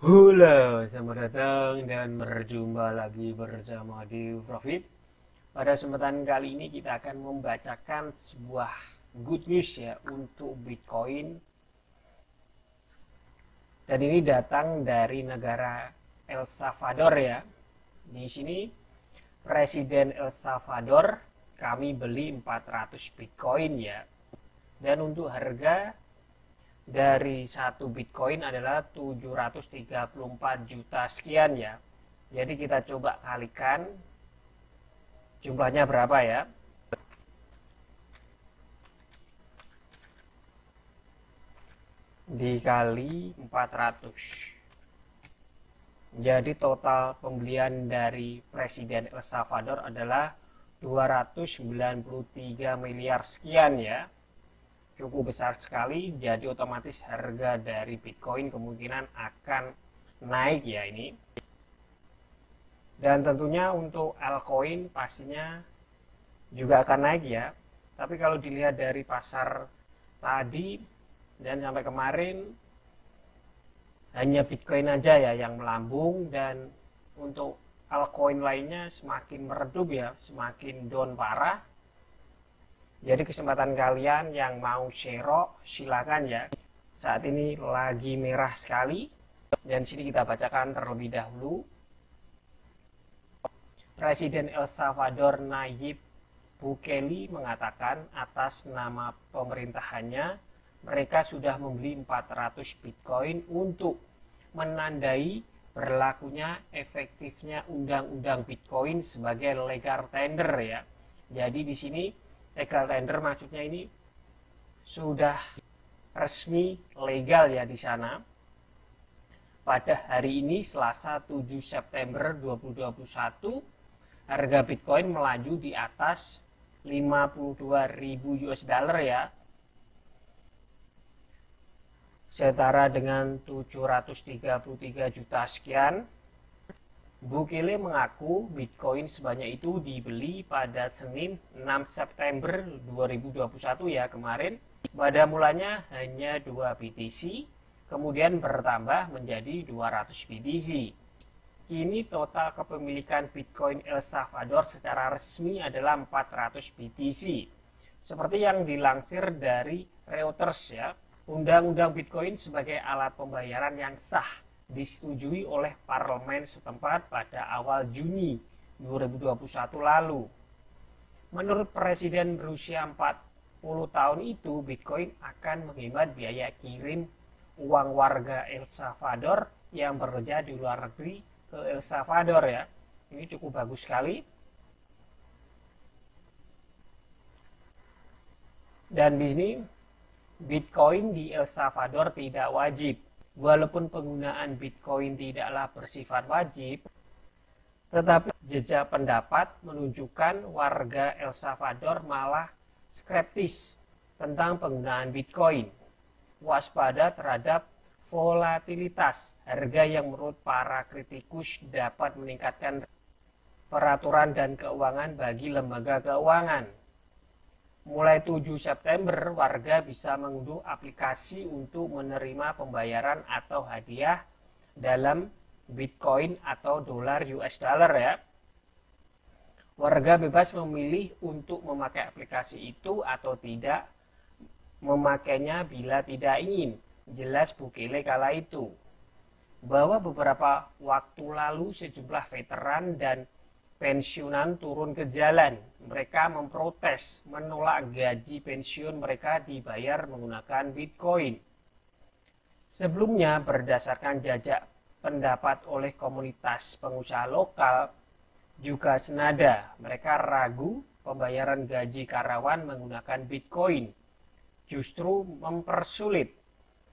Halo, selamat datang dan berjumpa lagi bersama di Profit. Pada kesempatan kali ini kita akan membacakan sebuah good news ya untuk Bitcoin. Dan ini datang dari negara El Salvador ya. Di sini Presiden El Salvador kami beli 400 Bitcoin ya. Dan untuk harga dari satu Bitcoin adalah 734 juta sekian ya. Jadi kita coba kalikan jumlahnya berapa ya. Dikali 400. Jadi total pembelian dari Presiden El Salvador adalah 293 miliar sekian ya. Cukup besar sekali, jadi otomatis harga dari Bitcoin kemungkinan akan naik ya ini. Dan tentunya untuk altcoin pastinya juga akan naik ya. Tapi kalau dilihat dari pasar tadi dan sampai kemarin hanya Bitcoin aja ya yang melambung, dan untuk altcoin lainnya semakin meredup ya, semakin down parah. Jadi kesempatan kalian yang mau share silakan ya. Saat ini lagi merah sekali. Dan sini kita bacakan terlebih dahulu. Presiden El Salvador Nayib Bukele mengatakan atas nama pemerintahannya mereka sudah membeli 400 Bitcoin untuk menandai berlakunya efektifnya undang-undang Bitcoin sebagai legal tender ya. Jadi di sini legal tender maksudnya ini sudah resmi legal ya di sana. Pada hari ini Selasa 7 September 2021 harga Bitcoin melaju di atas 52.000 US dollar ya. Setara dengan 733 juta sekian. Bukele mengaku Bitcoin sebanyak itu dibeli pada Senin 6 September 2021 ya kemarin. Pada mulanya hanya 2 BTC, kemudian bertambah menjadi 200 BTC. Kini total kepemilikan Bitcoin El Salvador secara resmi adalah 400 BTC. Seperti yang dilansir dari Reuters ya, Undang-Undang Bitcoin sebagai alat pembayaran yang sah disetujui oleh parlemen setempat pada awal Juni 2021 lalu. Menurut Presiden berusia 40 tahun itu, Bitcoin akan menghemat biaya kirim uang warga El Salvador yang bekerja di luar negeri ke El Salvador ya. Ini cukup bagus sekali. Dan di sini Bitcoin di El Salvador tidak wajib. Walaupun penggunaan Bitcoin tidaklah bersifat wajib, tetapi jejak pendapat menunjukkan warga El Salvador malah skeptis tentang penggunaan Bitcoin. Waspada terhadap volatilitas harga yang menurut para kritikus dapat meningkatkan peraturan dan keuangan bagi lembaga keuangan. Mulai 7 September, warga bisa mengunduh aplikasi untuk menerima pembayaran atau hadiah dalam Bitcoin atau dolar US dollar ya. Warga bebas memilih untuk memakai aplikasi itu atau tidak memakainya bila tidak ingin. Jelas Bukele kala itu. Bahwa beberapa waktu lalu sejumlah veteran dan pensiunan turun ke jalan. Mereka memprotes, menolak gaji pensiun mereka dibayar menggunakan Bitcoin. Sebelumnya, berdasarkan jajak pendapat oleh komunitas pengusaha lokal juga senada, mereka ragu pembayaran gaji karyawan menggunakan Bitcoin justru mempersulit.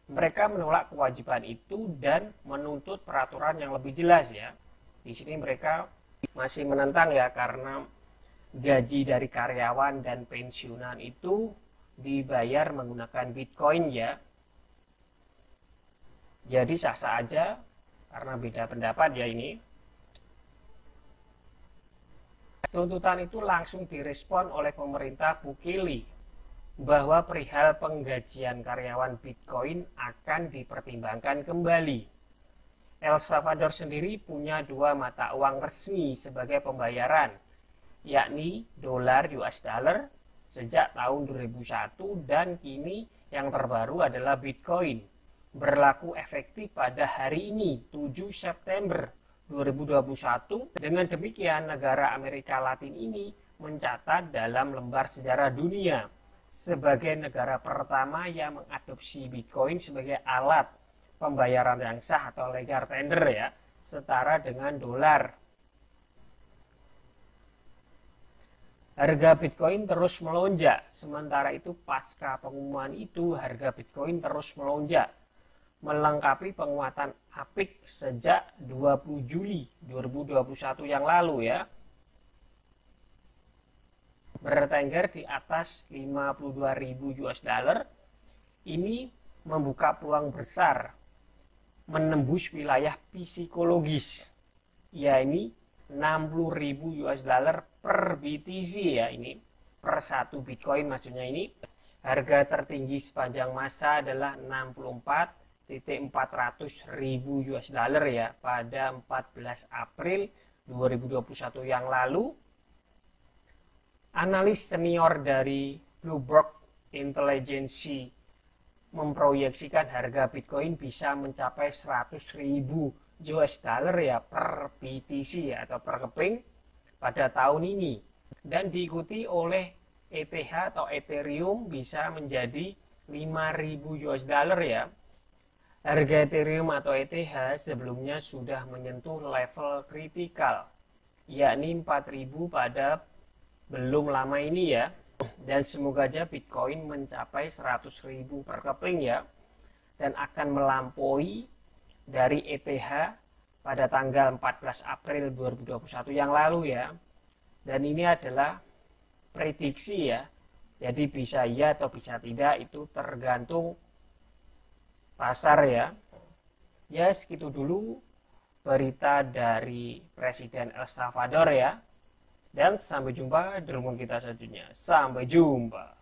Mereka menolak kewajiban itu dan menuntut peraturan yang lebih jelas ya. Di sini mereka masih menentang ya, karena gaji dari karyawan dan pensiunan itu dibayar menggunakan Bitcoin ya. Jadi sah-sah aja karena beda pendapat ya ini. Tuntutan itu langsung direspon oleh pemerintah Bukele bahwa perihal penggajian karyawan Bitcoin akan dipertimbangkan kembali. El Salvador sendiri punya dua mata uang resmi sebagai pembayaran, yakni dolar US dollar sejak tahun 2001 dan kini yang terbaru adalah Bitcoin. Berlaku efektif pada hari ini 7 September 2021. Dengan demikian negara Amerika Latin ini mencatat dalam lembar sejarah dunia sebagai negara pertama yang mengadopsi Bitcoin sebagai alat pembayaran yang sah atau legal tender ya, setara dengan dolar. Harga Bitcoin terus melonjak, sementara itu pasca pengumuman itu harga Bitcoin terus melonjak, melengkapi penguatan apik sejak 20 Juli 2021 yang lalu ya. Bertengger di atas 52.000 US dollar, ini membuka peluang besar menembus wilayah psikologis, yakni 60.000 US dollar per BTC ya, ini per satu Bitcoin maksudnya. Ini harga tertinggi sepanjang masa adalah 64.400.000 US dollar ya pada 14 April 2021 yang lalu. Analis senior dari Bloomberg Intelligence memproyeksikan harga Bitcoin bisa mencapai 100.000 US dollar ya per BTC ya, atau per keping pada tahun ini, dan diikuti oleh ETH atau Ethereum bisa menjadi 5.000 US dollar ya. Harga Ethereum atau ETH sebelumnya sudah menyentuh level kritikal, yakni 4.000 pada belum lama ini ya. Dan semoga aja Bitcoin mencapai 100.000 per keping ya, dan akan melampaui dari ETH pada tanggal 14 April 2021 yang lalu ya. Dan ini adalah prediksi ya, jadi bisa iya atau bisa tidak, itu tergantung pasar ya. Ya segitu dulu berita dari Presiden El Salvador ya. Dan sampai jumpa di rumah kita selanjutnya. Sampai jumpa.